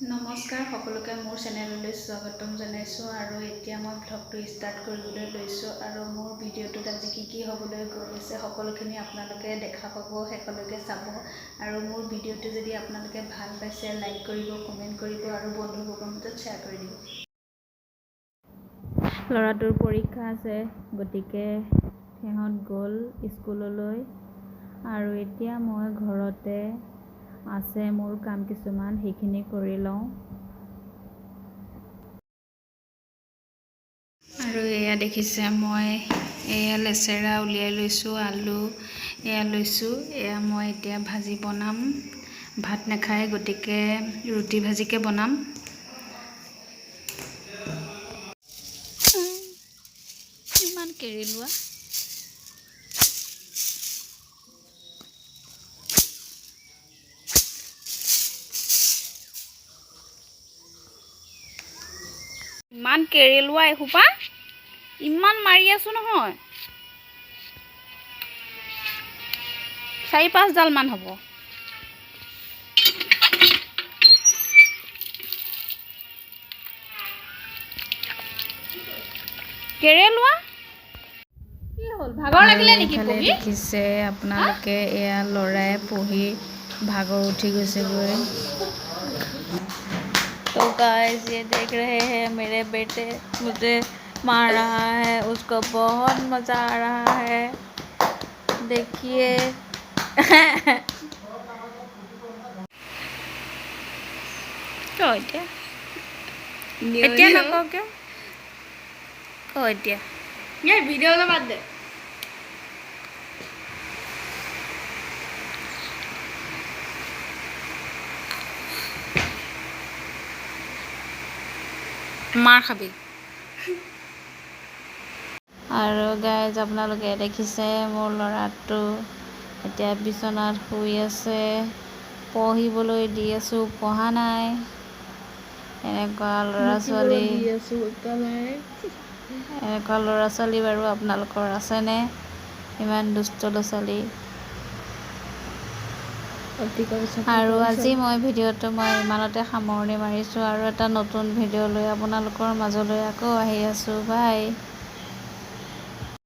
নমস্কাৰ সকলোকে মোৰ চেনেললৈ স্বাগতম জনাইছোঁ আৰু এতিয়া মই ব্লগটো ষ্টাৰ্ট কৰিবলৈ লৈছোঁ আৰু মোৰ ভিডিঅ'টোত আজি কি হ'বলৈ গৈ আছে সকলোখিনি আপোনালোকে দেখা পাব, শেষলৈকে চাব আৰু মোৰ ভিডিঅ'টো যদি আপোনালোকে ভাল পাইছে লাইক কৰিব, কমেণ্ট কৰিব আৰু বন্ধুবৰ্গৰ মাজত শ্বেয়াৰ কৰি দিব। ল'ৰাটোৰ পৰীক্ষা আছে, গতিকে সিহঁত গ'ল স্কুললৈ আৰু এতিয়া মই ঘৰতে আছে মোৰ কাম কিছুমান সেইখিনি কৰি লওঁ আৰু এয়া দেখিছে মই এয়া লেচেৰা উলিয়াই লৈছোঁ, আলু এয়া লৈছোঁ, এয়া মই এতিয়া ভাজি বনাম। ভাত নাখায় গতিকে ৰুটি ভাজিকে বনাম। ইমান কেৰি লোৱা ইমান কেৰেলোৱা এসোপা ইমান মাৰি আছোঁ নহয়, 4-5 ডাল মান হ'ব। কেৰেলোৱা কি হ'ল, ভাগৰ লাগিলে নেকি? দেখিছে আপোনালোকে এয়া ল'ৰাই পঢ়ি ভাগৰ উঠি গৈছেগৈ। तो गाइस ये देख रहे हैं मेरे बेटे मुझे मार रहा है, उसको बहुत मज़ा आ रहा है, देखिए। क्या नको क्यों ये वीडियो ना बात दे। মাৰ খাবি আৰু গাইজ আপোনালোকে দেখিছে মোৰ ল'ৰাটো এতিয়া বিচনাত শুই আছে, পঢ়িবলৈ দি আছোঁ, পঢ়া নাই। এনেকুৱা ল'ৰা ছোৱালী বাৰু আপোনালোকৰ আছেনে? ইমান দুষ্ট ল'ৰা ছোৱালী। আৰু আজি মই ভিডিঅ'টো ইমানতে সামৰণি মাৰিছোঁ আৰু এটা নতুন ভিডিঅ' লৈ আপোনালোকৰ মাজলৈ আকৌ আহি আছোঁ। বাই।